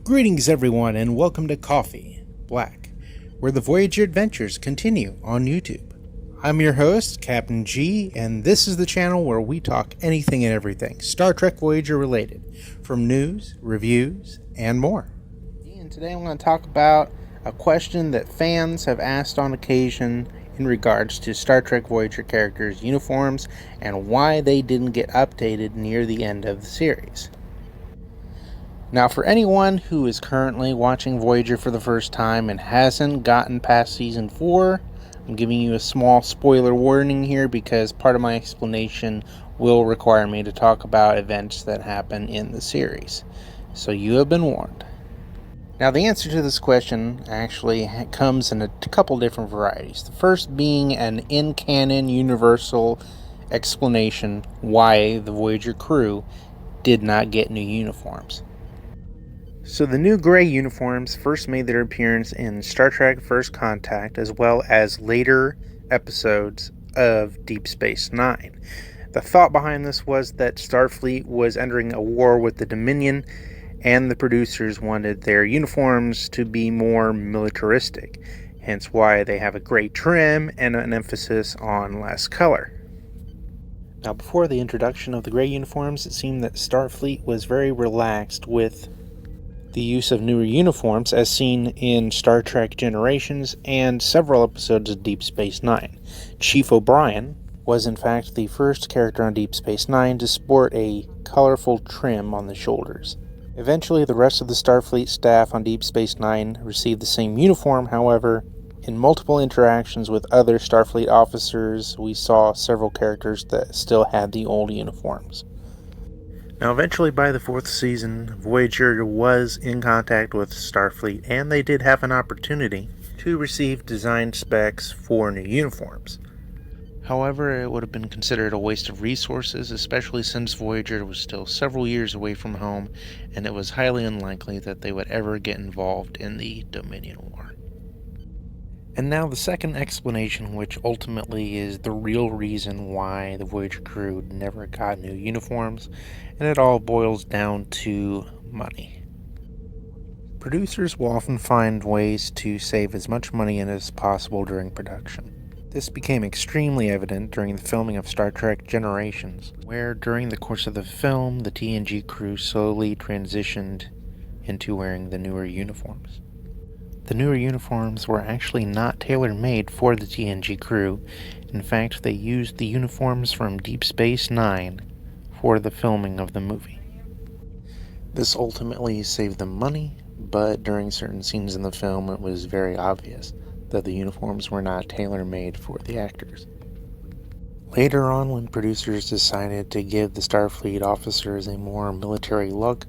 Greetings everyone and welcome to Coffee Black, where the Voyager adventures continue on YouTube. I'm your host, Captain G, and this is the channel where we talk anything and everything Star Trek Voyager related, from news, reviews, and more. And today I'm going to talk about a question that fans have asked on occasion in regards to Star Trek Voyager characters' uniforms and why they didn't get updated near the end of the series. Now, for anyone who is currently watching Voyager for the first time and hasn't gotten past Season 4, I'm giving you a small spoiler warning here because part of my explanation will require me to talk about events that happen in the series. So you have been warned. Now, the answer to this question actually comes in a couple different varieties. The first being an in-canon Universal explanation why the Voyager crew did not get new uniforms. So the new gray uniforms first made their appearance in Star Trek First Contact as well as later episodes of Deep Space Nine. The thought behind this was that Starfleet was entering a war with the Dominion and the producers wanted their uniforms to be more militaristic, hence why they have a gray trim and an emphasis on less color. Now, before the introduction of the gray uniforms, it seemed that Starfleet was very relaxed with the use of newer uniforms as seen in Star Trek Generations and several episodes of Deep Space Nine. Chief O'Brien was in fact the first character on Deep Space Nine to sport a colorful trim on the shoulders. Eventually, the rest of the Starfleet staff on Deep Space Nine received the same uniform. However, in multiple interactions with other Starfleet officers, we saw several characters that still had the old uniforms. Now, eventually, by the fourth season, Voyager was in contact with Starfleet, and they did have an opportunity to receive design specs for new uniforms. However, it would have been considered a waste of resources, especially since Voyager was still several years away from home, and it was highly unlikely that they would ever get involved in the Dominion War. And now the second explanation, which ultimately is the real reason why the Voyager crew never got new uniforms, and it all boils down to money. Producers will often find ways to save as much money as possible during production. This became extremely evident during the filming of Star Trek Generations, where during the course of the film, the TNG crew slowly transitioned into wearing the newer uniforms. The newer uniforms were actually not tailor-made for the TNG crew. In fact, they used the uniforms from Deep Space Nine for the filming of the movie. This ultimately saved them money, but during certain scenes in the film it was very obvious that the uniforms were not tailor-made for the actors. Later on, when producers decided to give the Starfleet officers a more military look,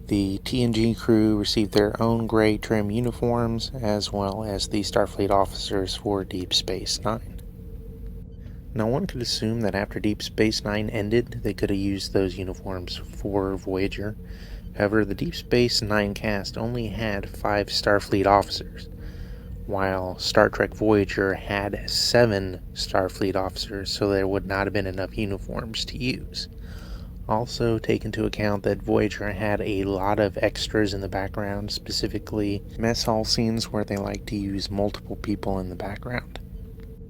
the TNG crew received their own gray trim uniforms, as well as the Starfleet officers for Deep Space Nine. Now, one could assume that after Deep Space Nine ended, they could have used those uniforms for Voyager. However, the Deep Space Nine cast only had 5 Starfleet officers, while Star Trek Voyager had 7 Starfleet officers, so there would not have been enough uniforms to use. Also, take into account that Voyager had a lot of extras in the background, specifically mess hall scenes where they like to use multiple people in the background.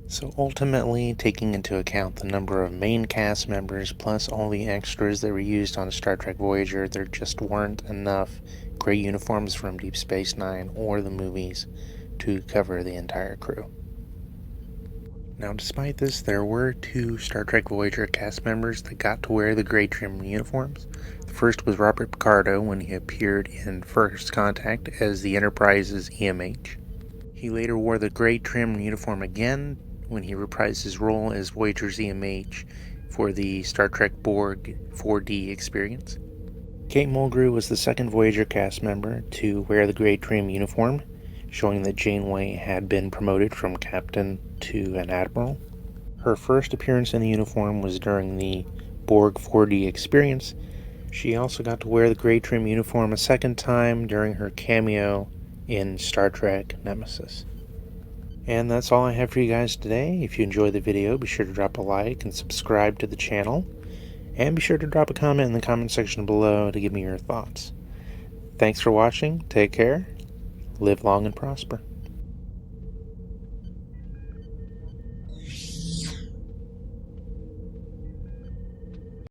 So ultimately, taking into account the number of main cast members plus all the extras that were used on Star Trek Voyager, there just weren't enough gray uniforms from Deep Space Nine or the movies to cover the entire crew. Now, despite this, there were 2 Star Trek Voyager cast members that got to wear the gray trim uniforms. The first was Robert Picardo when he appeared in First Contact as the Enterprise's EMH. He later wore the gray trim uniform again when he reprised his role as Voyager's EMH for the Star Trek Borg 4D experience. Kate Mulgrew was the second Voyager cast member to wear the gray trim uniform, showing that Janeway had been promoted from captain to an admiral. Her first appearance in the uniform was during the Borg 4D experience. She also got to wear the gray trim uniform a second time during her cameo in Star Trek Nemesis. And that's all I have for you guys today. If you enjoyed the video, be sure to drop a like and subscribe to the channel. And be sure to drop a comment in the comment section below to give me your thoughts. Thanks for watching. Take care. Live long and prosper.